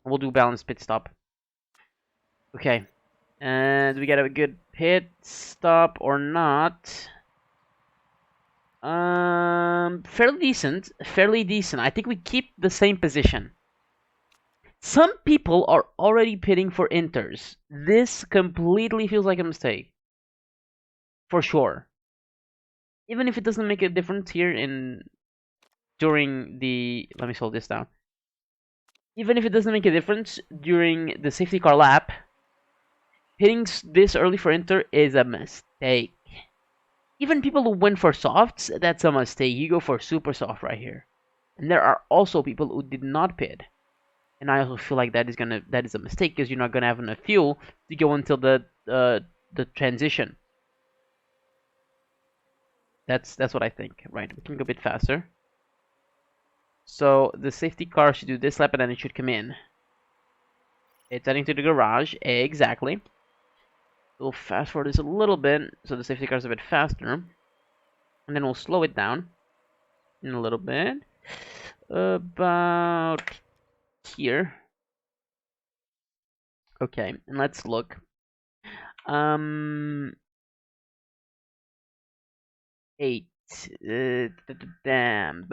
We'll do balanced pit stop. Okay. And we got a good pit stop or not? Fairly decent. Fairly decent. I think we keep the same position. Some people are already pitting for inters. This completely feels like a mistake. For sure. Even if it doesn't make a difference here during the, let me slow this down. Even if it doesn't make a difference during the safety car lap, hitting this early for inter is a mistake. Even people who went for softs, that's a mistake. You go for super soft right here. And there are also people who did not pit. And I also feel like that is a mistake because you're not gonna have enough fuel to go until the transition. That's what I think. Right, we can go a bit faster. So the safety car should do this lap and then it should come in. It's heading to the garage, exactly. We'll fast forward this a little bit so the safety car is a bit faster. And then we'll slow it down in a little bit. About here. Okay, and let's look. Eight. Damn.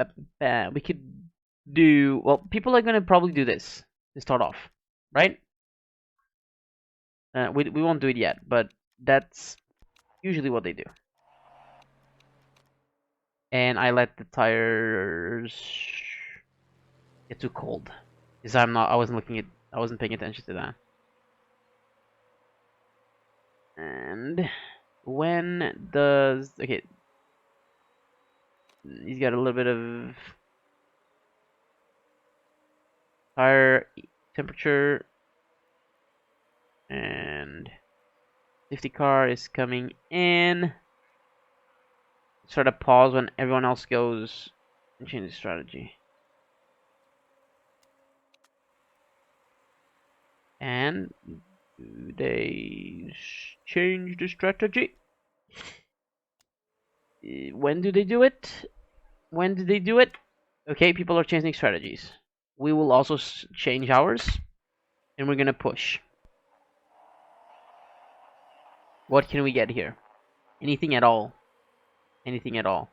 We could do. Well, people are gonna probably do this to start off, right? We won't do it yet, but that's usually what they do. And I let the tires get too cold because I wasn't paying attention to that. And when does okay? He's got a little bit of tire temperature, and safety car is coming in. Sort of pause when everyone else goes and change the strategy. And they change the strategy. When do they do it? When did they do it? Okay, people are changing strategies. We will also change ours, and we're gonna push. What can we get here? Anything at all? Anything at all?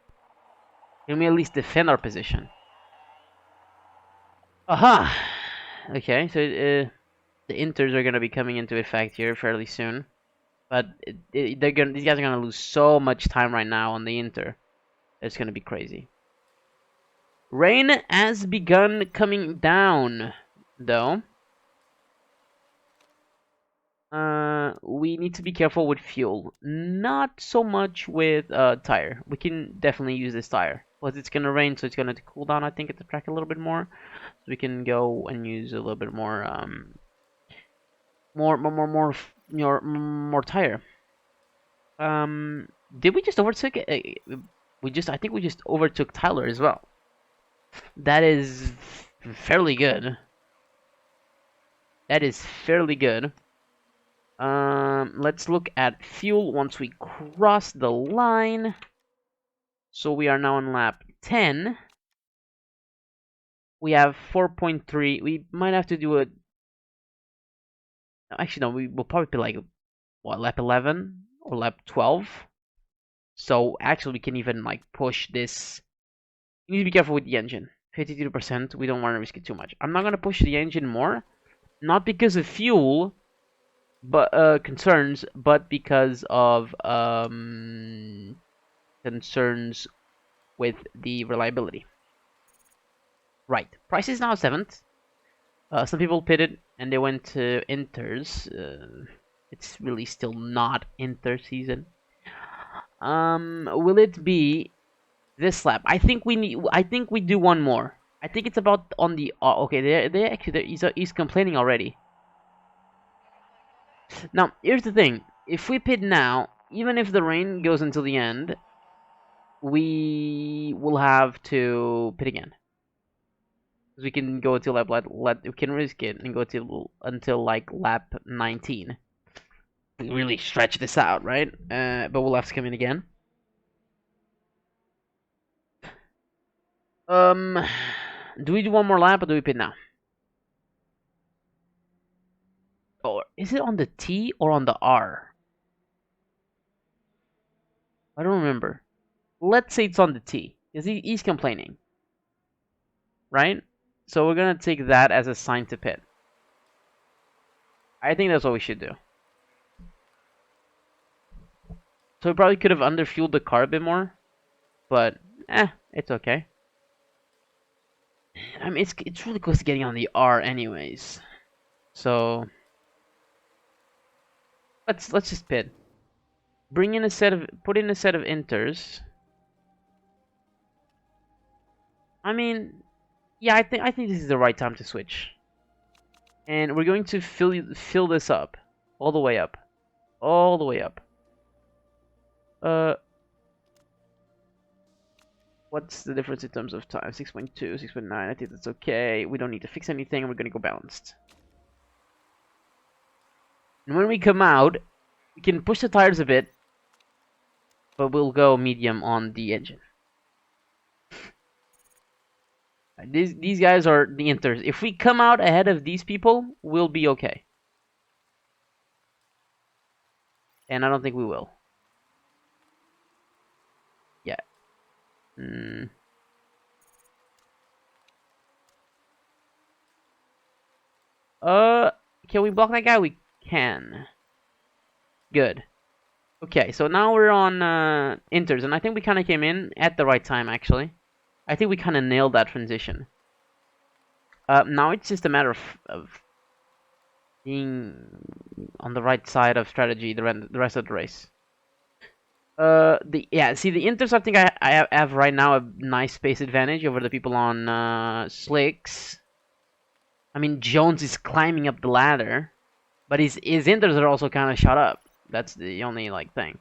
Can we at least defend our position? Aha! Okay, so the inters are gonna be coming into effect here fairly soon, but these guys are gonna lose so much time right now on the inter. It's gonna be crazy. Rain has begun coming down, though. We need to be careful with fuel. Not so much with tire. We can definitely use this tire. Plus it's gonna rain, so it's gonna cool down, I think, at the track a little bit more. So we can go and use a little bit more more tire. Did we just overtook it? I think we just overtook Tyler as well. That is fairly good. That is fairly good. Let's look at fuel once we cross the line. So we are now on lap 10. We have 4.3. We might have to do a. Actually, no. We will probably be like what, lap 11 or lap 12. So actually, we can even like push this. You need to be careful with the engine. 52%. We don't want to risk it too much. I'm not gonna push the engine more, not because of fuel, but concerns, but because of concerns with the reliability. Right. Price is now 7th. Some people pitted and they went to inters. It's really still not inter season. Will it be this lap? I think we do one more. I think it's about on the. Okay, they actually he's complaining already. Now here's the thing: if we pit now, even if the rain goes until the end, we will have to pit again. We can go until we can risk it and go until like lap 19. We really stretch this out, right? But we'll have to come in again. Do we do one more lap or do we pit now? Or is it on the T or on the R? I don't remember. Let's say it's on the T, because he's complaining, right? So we're gonna take that as a sign to pit. I think that's what we should do. So we probably could have underfueled the car a bit more, but it's okay. I mean, it's really close to getting on the R anyways. So let's just pit. Put in a set of inters. I mean, yeah, I think this is the right time to switch. And we're going to fill this up all the way up. All the way up. What's the difference in terms of time? 6.2, 6.9. I think that's okay. We don't need to fix anything, and we're gonna go balanced. And when we come out, we can push the tires a bit, but we'll go medium on the engine. These guys are the inters. If we come out ahead of these people, we'll be okay. And I don't think we will. Yeah. Can we block that guy? We can. Good. Okay, so now we're on inters, and I think we kind of came in at the right time, actually. I think we kind of nailed that transition. Now it's just a matter of being on the right side of strategy the rest of the race. The inters, I think I have right now a nice space advantage over the people on slicks. I mean, Jones is climbing up the ladder, but his inters are also kind of shot up. That's the only thing.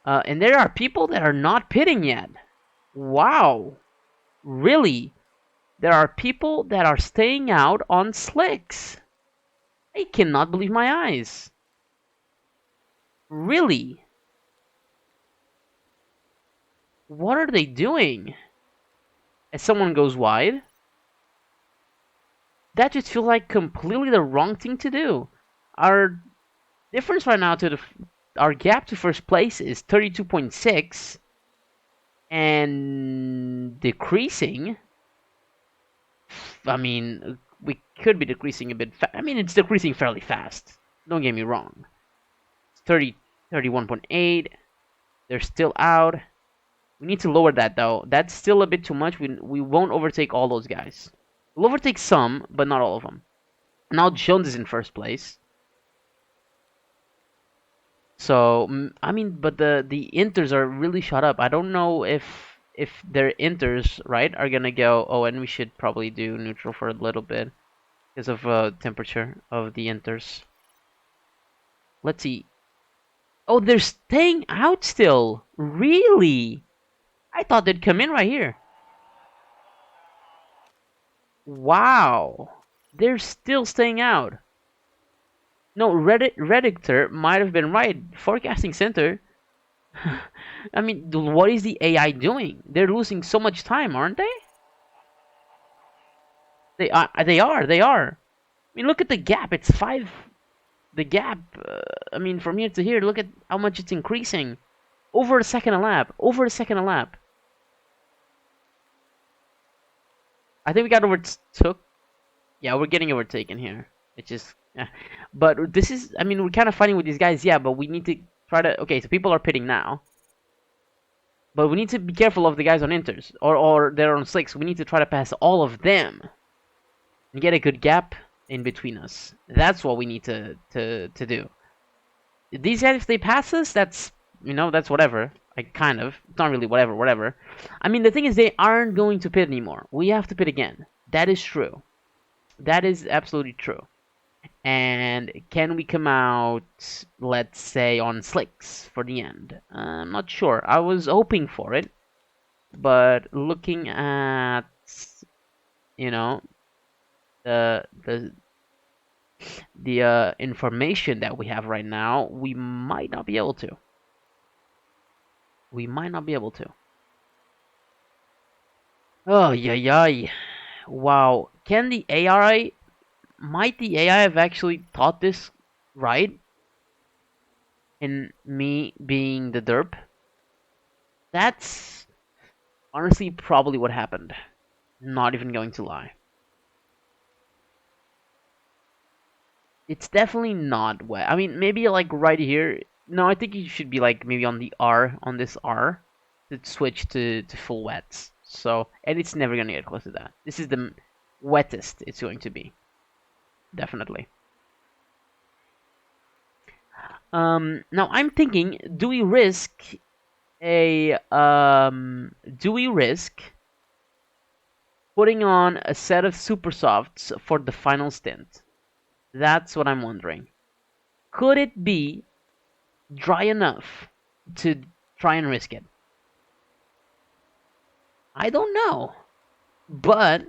And there are people that are not pitting yet. Wow, really? There are people that are staying out on slicks. I cannot believe my eyes. Really? What are they doing? As someone goes wide? That just feels like completely the wrong thing to do. Our difference right now to our gap to first place is 32.6 and decreasing. I mean, we could be decreasing a bit. I mean, it's decreasing fairly fast. Don't get me wrong. It's 31.8. They're still out. We need to lower that though. That's still a bit too much. We won't overtake all those guys. We'll overtake some, but not all of them. Now Jones is in first place. So I mean, but the inters are really shot up. I don't know if their inters, right, are gonna go. Oh, and we should probably do neutral for a little bit because of temperature of the inters. Let's see. Oh, they're staying out still. Really? I thought they'd come in right here. Wow. They're still staying out. No, Redditor might have been right. Forecasting Center. I mean, what is the AI doing? They're losing so much time, aren't they? They are. I mean, look at the gap. It's 5. The gap, I mean, from here to here, look at how much it's increasing. Over a second a lap. Over a second a lap. I think we got overtook. Yeah, we're getting overtaken here. It's just... But this is... I mean, we're kind of fighting with these guys, yeah, but we need to try to... Okay, so people are pitting now. But we need to be careful of the guys on inters. Or they're on slicks. We need to try to pass all of them. And get a good gap in between us. That's what we need to do. These guys, if they pass us, that's... You know, that's whatever. Like, kind of. It's not really whatever. I mean, the thing is, they aren't going to pit anymore. We have to pit again. That is true. That is absolutely true. And can we come out, let's say, on slicks for the end? I'm not sure. I was hoping for it. But looking at, you know, the information that we have right now, we might not be able to. We might not be able to. Oh, yeah. Wow. Can the AI... Might the AI have actually thought this right? And me being the derp. That's honestly probably what happened. Not even going to lie. It's definitely not wet. I mean, maybe like right here. No, I think you should be like maybe on the R, on this R, to switch to full wets. So, and it's never gonna get close to that. This is the wettest it's going to be, definitely. Now I'm thinking, do we risk putting on a set of super softs for the final stint? That's what I'm wondering. Could it be dry enough to try and risk it? I don't know, but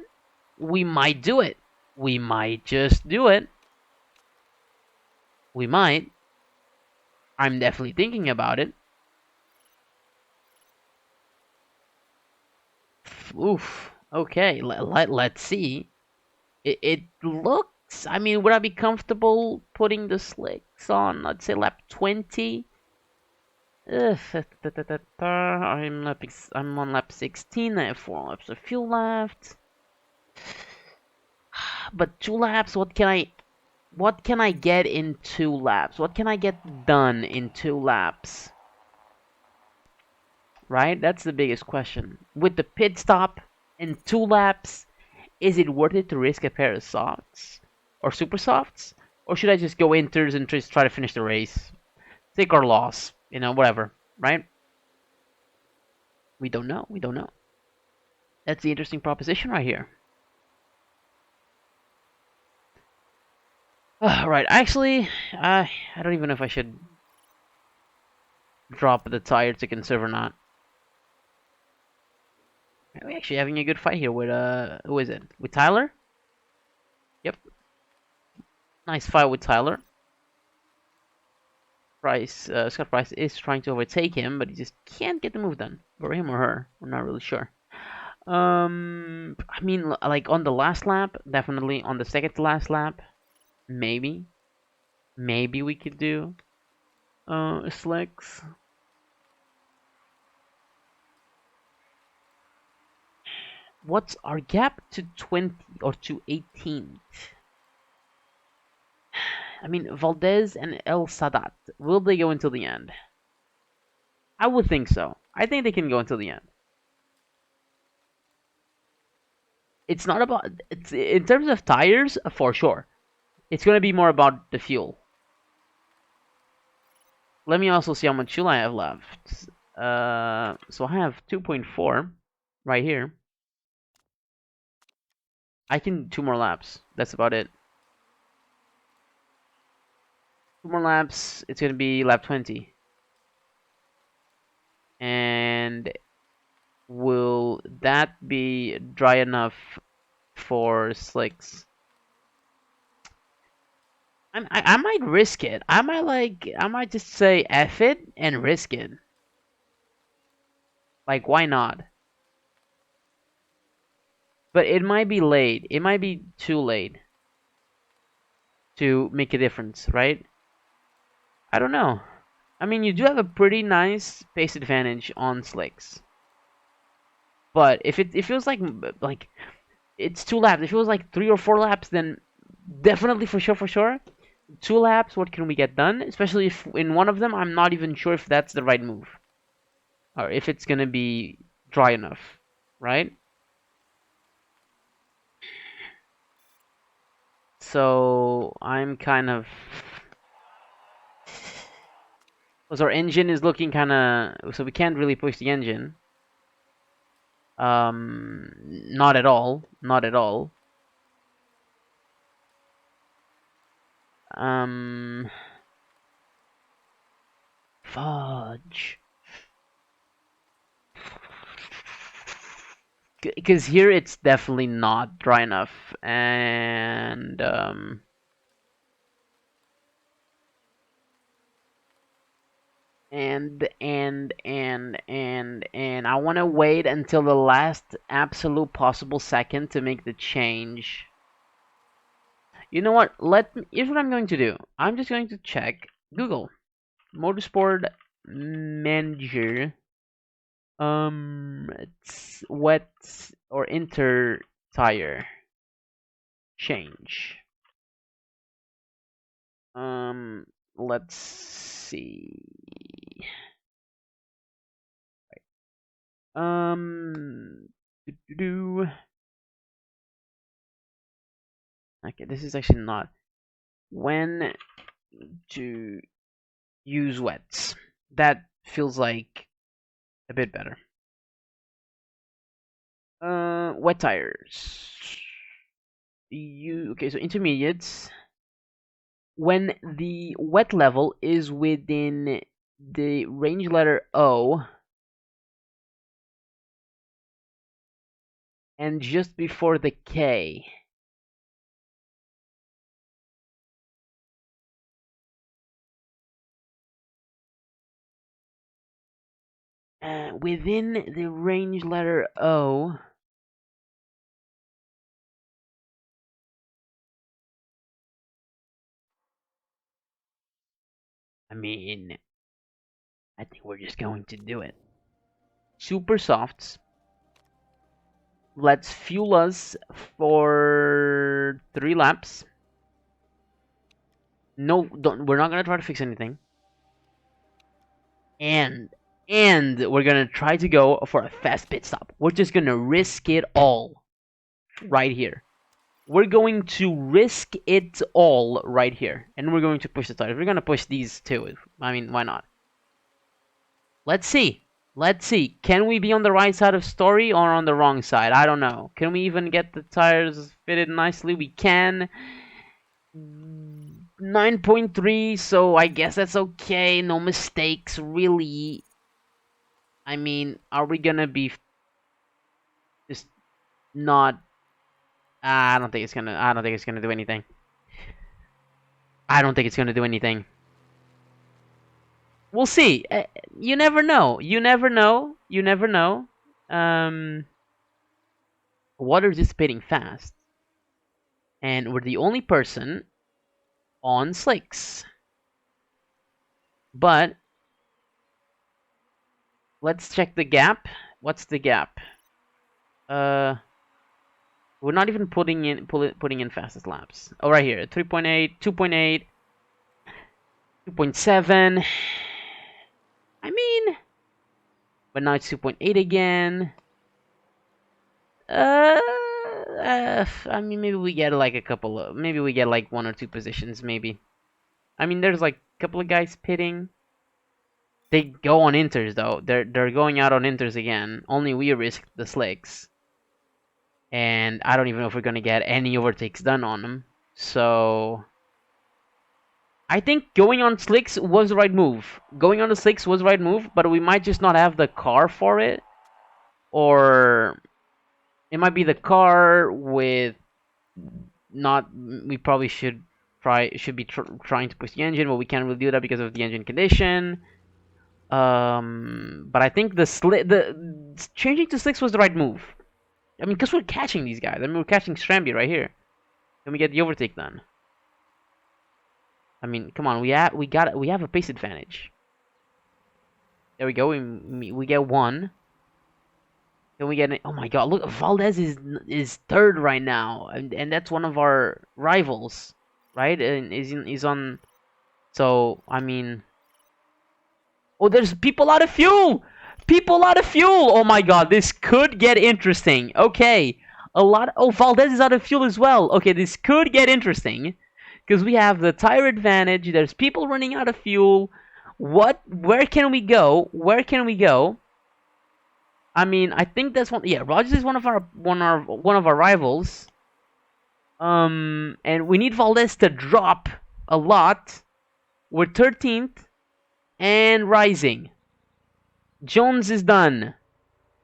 we might do it. We might just do it. We might. I'm definitely thinking about it. Oof. Okay, let's see. It looks. I mean, would I be comfortable putting the slicks on, let's say, lap 20? I'm on lap 16. I have 4 laps of fuel left. But 2 laps, what can I get in 2 laps? What can I get done in 2 laps? Right? That's the biggest question. With the pit stop in 2 laps, is it worth it to risk a pair of softs or super softs? Or should I just go inters and just try to finish the race? Take our loss, whatever, right? We don't know. We don't know. That's the interesting proposition right here. Right, actually, I don't even know if I should drop the tire to conserve or not. We're actually having a good fight here with, who is it? With Tyler? Yep. Nice fight with Tyler. Scott Price is trying to overtake him, but he just can't get the move done. Or him or her. We're not really sure. I mean, like on the last lap, definitely. On the second to last lap, maybe. Maybe we could do slicks. What's our gap to 20 or to 18th? I mean, Valdez and El Sadat, will they go until the end? I would think so. I think they can go until the end. It's not about, it's in terms of tires, for sure. It's going to be more about the fuel. Let me also see how much fuel I have left. So I have 2.4 right here. I can do 2 more laps. That's about it. 2 more laps. It's going to be lap 20. And will that be dry enough for slicks? I might risk it. I might just say F it and risk it. Like, why not? But it might be late. It might be too late to make a difference, right? I don't know. I mean, you do have a pretty nice pace advantage on slicks. But if it feels like it's 2 laps, if it was like 3 or 4 laps, then definitely for sure. 2 laps, what can we get done? Especially if in one of them I'm not even sure if that's the right move. Or if it's gonna be dry enough, right? So I'm kind of, because our engine is looking kind of, so we can't really push the engine. Not at all. Not at all. Fudge. Because here it's definitely not dry enough, and I want to wait until the last absolute possible second to make the change. You know what? Here's what I'm going to do. I'm just going to check Google Motorsport Manager. It's wet or inter tire change. Let's see. Do. Okay, this is actually not when to use wets. That feels like a bit better. Wet tires. Okay, so intermediates. When the wet level is within the range letter O and just before the K. Within the range letter O. I mean, I think we're just going to do it. Super softs. Let's fuel us for 3 laps. No, we're not gonna try to fix anything. And we're gonna try to go for a fast pit stop. We're just gonna risk it all right here. We're going to risk it all right here, and we're going to push the tires. We're gonna push these two. I mean, why not? Let's see. Let's see. Can we be on the right side of story or on the wrong side? I don't know. Can we even get the tires fitted nicely? We can. 9.3, so I guess that's okay. No mistakes, really. I mean, are we gonna be just not? I don't think it's gonna. I don't think it's gonna do anything. I don't think it's gonna do anything. We'll see. You never know. You never know. You never know. Water's dissipating fast, and we're the only person on slicks. But let's check the gap. What's the gap? We're not even putting in fastest laps. Oh, right here, 3.8, 2.8, 2.7. I mean, but now it's 2.8 again. I mean, maybe we get like a couple of, maybe we get like 1 or 2 positions, maybe. I mean, there's like a couple of guys pitting. They go on inters though. They're going out on inters again. Only we risk the slicks. And I don't even know if we're gonna get any overtakes done on them. So I think going on slicks was the right move. Going on the slicks was the right move, but we might just not have the car for it. Or it might be the car with not. We probably should be trying to push the engine, but we can't really do that because of the engine condition. But I think the changing to slicks was the right move. I mean, because we're catching these guys. I mean, we're catching Stramby right here. Can we get the overtake done? I mean, come on. We have a pace advantage. There we go. We get 1. Can we get it? Oh my God! Look, Valdez is 3rd right now, and that's one of our rivals, right? And is on. So I mean, oh, there's people out of fuel. People out of fuel. Oh my God, this could get interesting. Okay, Oh, Valdez is out of fuel as well. Okay, this could get interesting because we have the tire advantage. There's people running out of fuel. Where can we go? Where can we go? I mean, I think that's one. Yeah, Rogers is one of our rivals. And we need Valdez to drop a lot. We're 13th and rising. Jones is done.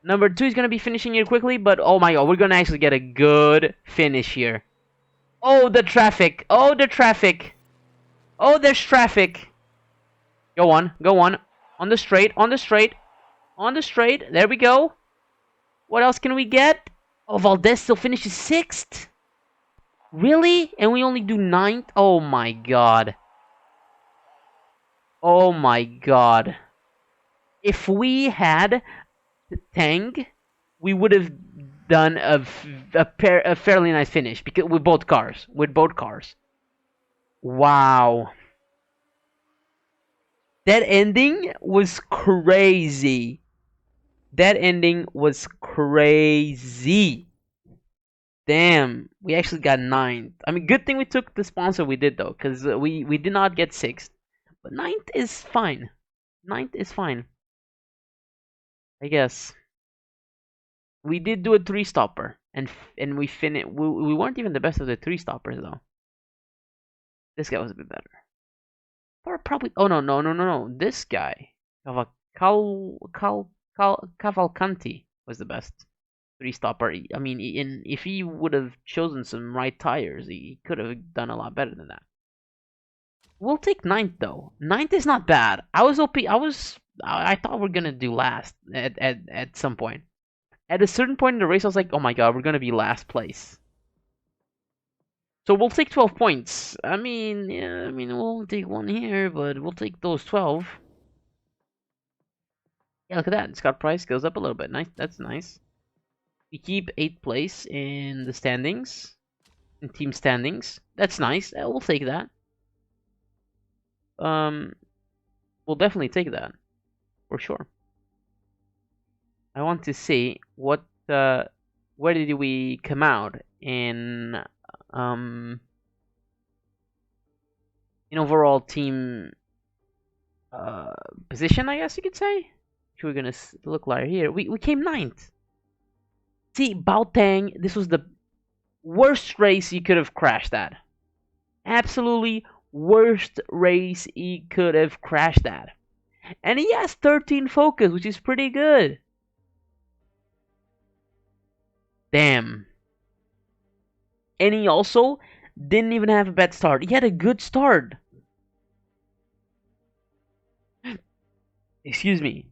Number 2 is gonna be finishing here quickly, but oh my God, we're gonna actually get a good finish here. Oh, the traffic! Oh, the traffic! Oh, there's traffic! Go on, go on. On the straight, on the straight. On the straight, there we go. What else can we get? Oh, Valdez still finishes 6th. Really? And we only do 9th? Oh my god. Oh my god. If we had Tang, we would have done a fairly nice finish because with both cars. Wow. That ending was crazy. That ending was crazy. Damn, we actually got 9th. I mean, good thing we took the sponsor we did though, because we did not get 6th. But 9th is fine. 9th is fine, I guess. We did do a 3-stopper, and we finished. We weren't even the best of the 3-stoppers though. This guy was a bit better. Or probably. Oh no. This guy, Cavalcanti was the best 3-stopper. I mean, if he would have chosen some right tires, he could have done a lot better than that. We'll take 9th though. 9th is not bad. I thought we are gonna do last at some point. At a certain point in the race, I was like, oh my god, we're gonna be last place. So we'll take 12 points. I mean, yeah, we'll take one here, but we'll take those 12. Yeah, look at that. Scott Price goes up a little bit. Nice. That's nice. We keep 8th place in the standings, in team standings. That's nice. We'll take that. We'll definitely take that for sure. I want to see what where did we come out in overall team position, I guess you could say. Which we're gonna look like here. We came 9th. See, Baotang, this was the worst race he could have crashed at. Absolutely worst race he could have crashed at. And he has 13 focus, which is pretty good. Damn. And he also didn't even have a bad start. He had a good start. Excuse me.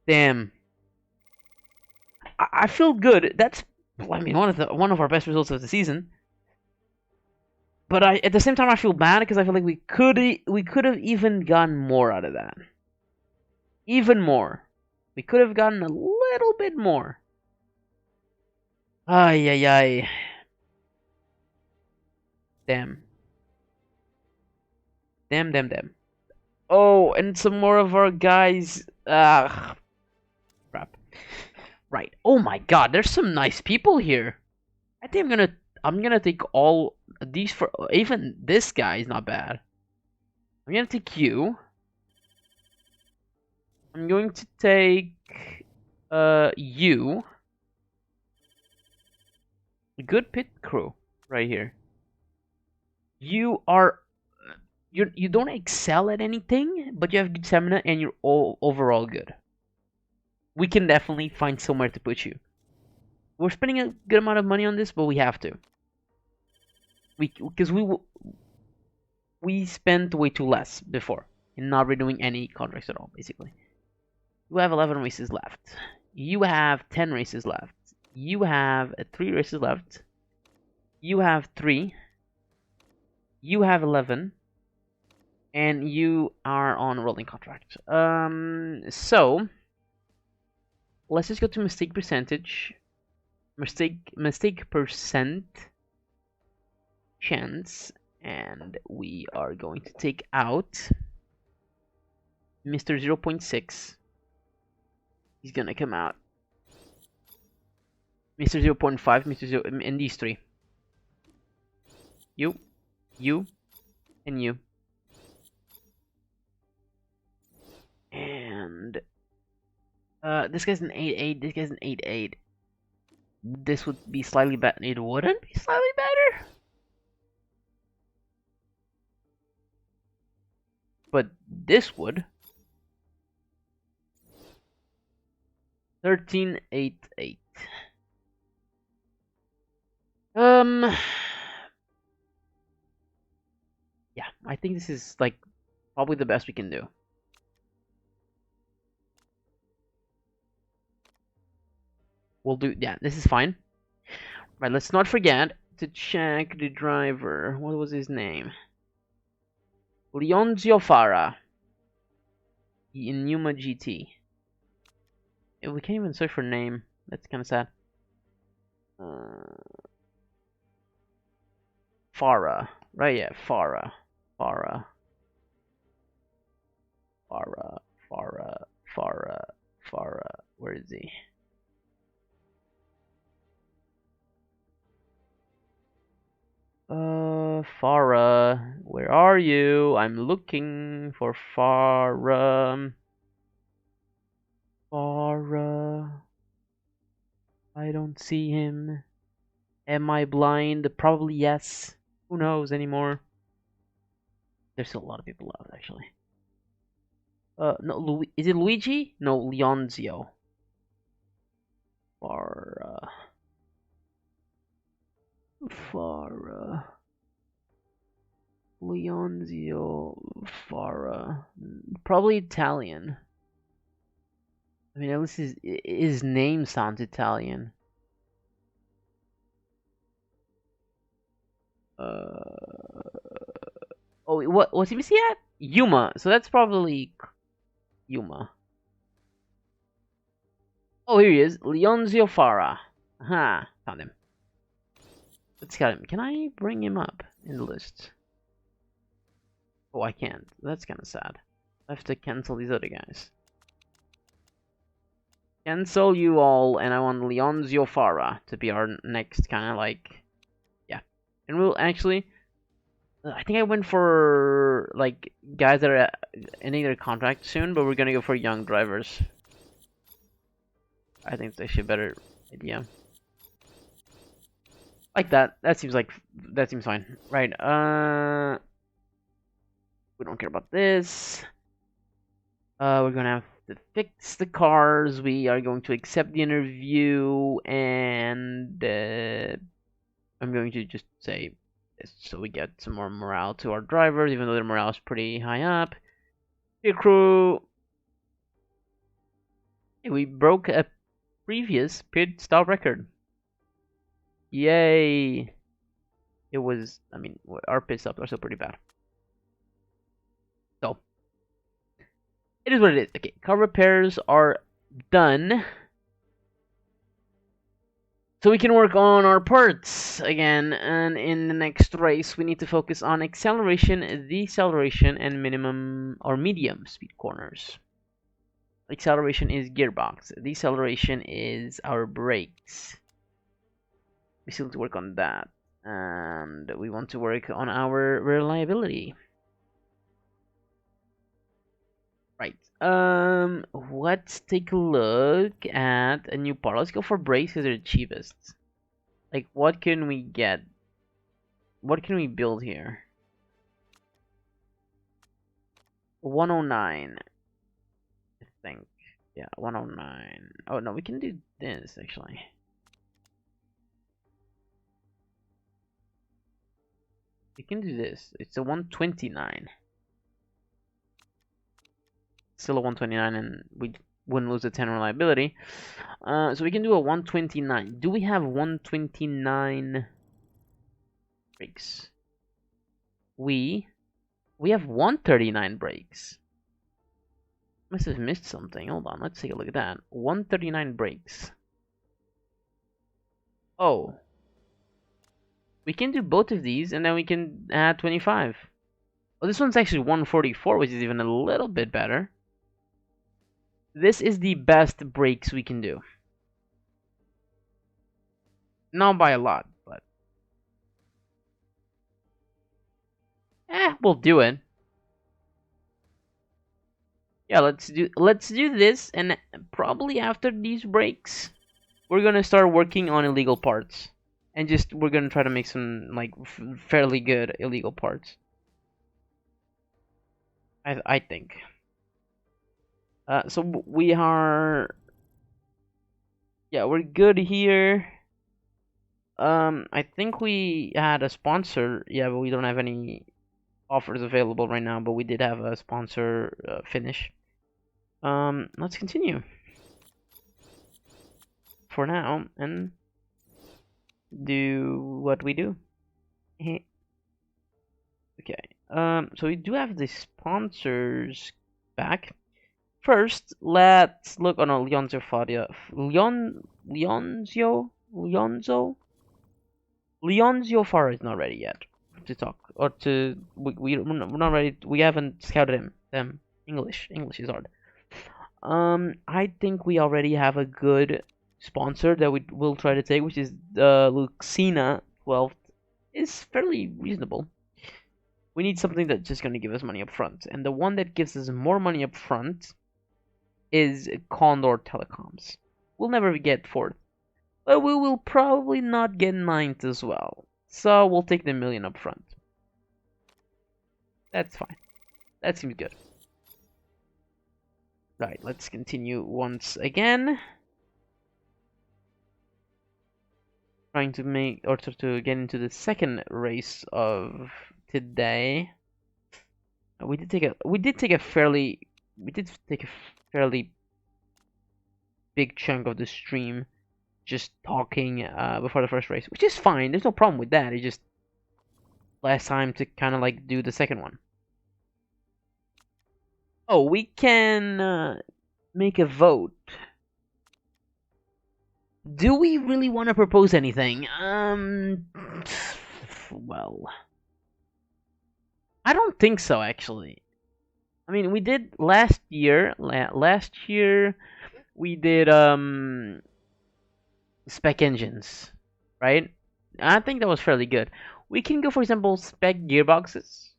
Damn. I feel good. That's, I mean, one of our best results of the season. But at the same time I feel bad because I feel like we could have even gotten more out of that. Even more. We could have gotten a little bit more. Ay ay ay. Damn. Damn. Oh, and some more of our guys. Crap. Right. Oh my god, there's some nice people here. I think I'm gonna take all these for even this guy is not bad. I'm gonna take you. I'm going to take you. A good pit crew right here. You are you don't excel at anything, but you have good stamina and you're all overall good. We can definitely find somewhere to put you. We're spending a good amount of money on this, but we have to. Because we spent way too less before in not renewing any contracts at all, basically. You have 11 races left. You have 10 races left. You have 3 races left. You have 3. You have 11. And you are on a rolling contract. So let's just go to mistake percentage. Mistake percent chance, and we are going to take out Mr. 0.6. He's gonna come out. Mr. 0.5, Mr. 0, and these 3. You, and you. And this guy's an 8.8. This guy's an 8.8. This would be slightly better. It wouldn't be slightly better. But this would. 13.88. Yeah, I think this is like probably the best we can do. We'll do, yeah, this is fine. Right, let's not forget to check the driver. What was his name? Leonzio Farah in Numa GT. We can't even search for name. That's kind of sad. Farah, right? Yeah, Farah. Farah. Where is he? Farah, where are you? I'm looking for Farah. Farah. I don't see him. Am I blind? Probably yes. Who knows anymore? There's still a lot of people left, actually. No, is it Luigi? No, Leonzio. Farah. Leonzio Farah. Probably Italian. I mean, at least his name sounds Italian. Oh, what's he at? Yuma. So that's probably Yuma. Oh, here he is. Leonzio Farah. Aha, found him. Let's get him. Can I bring him up in the list? Oh, I can't. That's kind of sad. I have to cancel these other guys. Cancel you all, and I want Leonzio Farah to be our next kind of like, yeah. And we'll actually, I think I went for like guys that are ending their contract soon, but we're gonna go for young drivers. I think it's actually a better idea. Like that. That seems fine. Right. We don't care about this. We're gonna have to fix the cars. We are going to accept the interview, and I'm going to just say this so we get some more morale to our drivers, even though their morale is pretty high up. Pit crew. Hey, we broke a previous pit stop record. Yay! It was, I mean, our pit stops are still pretty bad. So, it is what it is. Okay, car repairs are done. So we can work on our parts again, and in the next race we need to focus on acceleration, deceleration, and minimum or medium speed corners. Acceleration is gearbox, deceleration is our brakes. We still need to work on that, and we want to work on our reliability. Right. Let's take a look at a new part. Let's go for brakes because they're the cheapest. Like, what can we get? What can we build here? 109. I think. Yeah, 109. Oh no, we can do this actually. We can do this. It's a 129. Still a 129, and we wouldn't lose a 10 reliability. So we can do a 129. Do we have 129 brakes? We have 139 brakes. Must have missed something. Hold on, let's take a look at that. 139 brakes. Oh. We can do both of these, and then we can add 25. Oh, this one's actually 144, which is even a little bit better. This is the best brakes we can do. Not by a lot, but we'll do it. Yeah, let's do this, and probably after these brakes, we're gonna start working on illegal parts, and we're gonna try to make some like fairly good illegal parts. I think. So we are, yeah, we're good here. I think we had a sponsor, yeah, but we don't have any offers available right now, but we did have a sponsor finish. Let's continue for now, and do what we do. Okay. So we do have the sponsors back. First, let's look on a Leonzo Faria. Leonzo Fara is not ready yet to talk or to. We're not ready. We haven't scouted him. Them English is hard. I think we already have a good sponsor that we will try to take, which is Lucina 12. Is fairly reasonable. We need something that's just going to give us money up front, and the one that gives us more money up front is Condor Telecoms. We'll never get fourth, but we will probably not get ninth as well. So we'll take the million up front. That's fine. That seems good. Right, let's continue once again. Trying to make or to get into the second race of today. We did take a fairly big chunk of the stream just talking before the first race, which is fine. There's no problem with that. It's just last time to kind of like do the second one. Oh, we can make a vote. Do we really want to propose anything? Well, I don't think so, actually. I mean, we did last year. Last year, we did spec engines, right? I think that was fairly good. We can go, for example, spec gearboxes,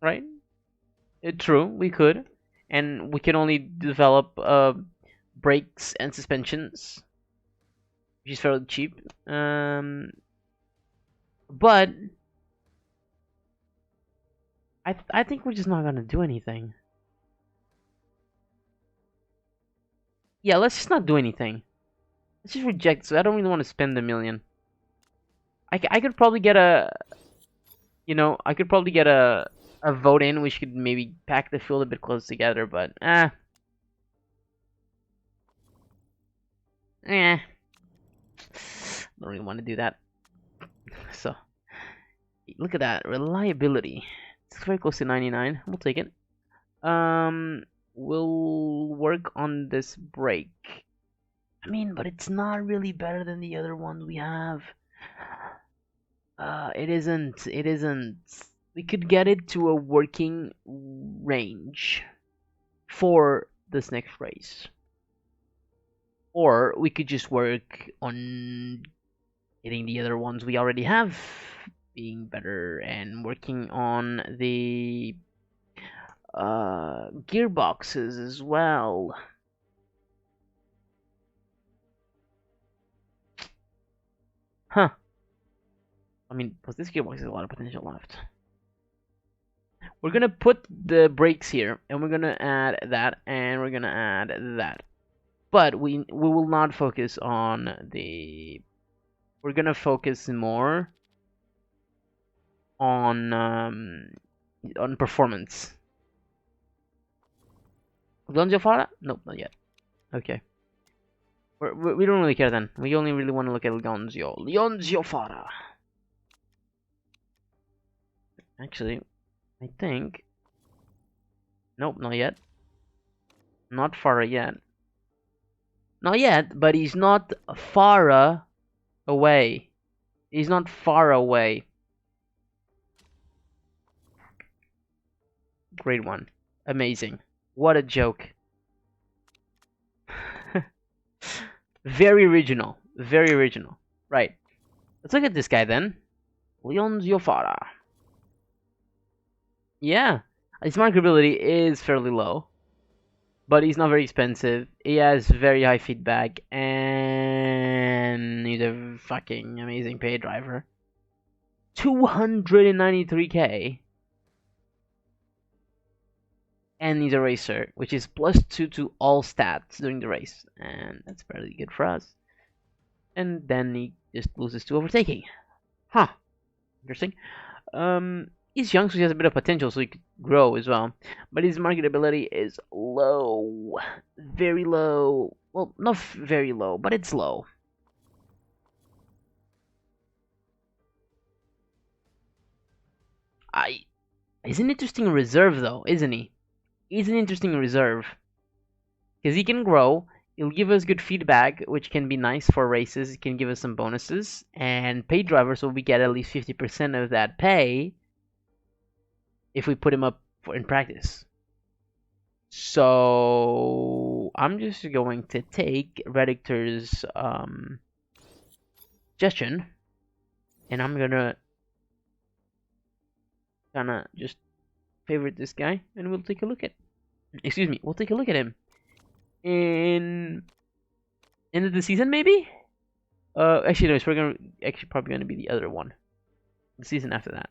right? True, we could, and we can only develop brakes and suspensions, which is fairly cheap. But I think we're just not gonna do anything. Yeah, let's just not do anything. Let's just reject. So I don't really want to spend the million. I could probably get a, I could probably get a vote in, which could maybe pack the field a bit close together, but don't really want to do that. So look at that reliability. It's very close to 99. We'll take it. We'll work on this brake. I mean, but it's not really better than the other ones we have. It isn't. It isn't. We could get it to a working range for this next race. Or we could just work on getting the other ones we already have being better and working on the gearboxes as well. Huh. I mean, plus this gearbox has a lot of potential left. We're gonna put the brakes here, and we're gonna add that, and we're gonna add that. But we will not focus on the. We're gonna focus more on performance. Lonzo Fara? Nope, not yet. Okay. We don't really care then. We only really want to look at Leonzio Fara. Actually, I think. Nope, not yet. Not Fara yet. Not yet, but he's not far away. He's not far away. Great one. Amazing. What a joke. Very original. Very original. Right. Let's look at this guy then. Leonzio Fara. Yeah. His marketability is fairly low. But he's not very expensive. He has very high feedback. And he's a fucking amazing pay driver. 293k. And he's a racer, which is +2 to all stats during the race. And that's fairly good for us. And then he just loses to overtaking. Huh. Interesting. He's young, so he has a bit of potential, so he could grow as well. But his marketability is low. Very low. Well, not very low, but it's low. He's an interesting reserve, though, isn't he? He's an interesting reserve. Because he can grow, he'll give us good feedback, which can be nice for races. It can give us some bonuses. And paid drivers will we get at least 50% of that pay if we put him up in practice. So I'm just going to take Redditor's suggestion, and I'm gonna kinda just favorite this guy, and we'll take a look at. Excuse me, we'll take a look at him in end of the season, maybe. Actually, no, it's probably gonna be the other one, the season after that.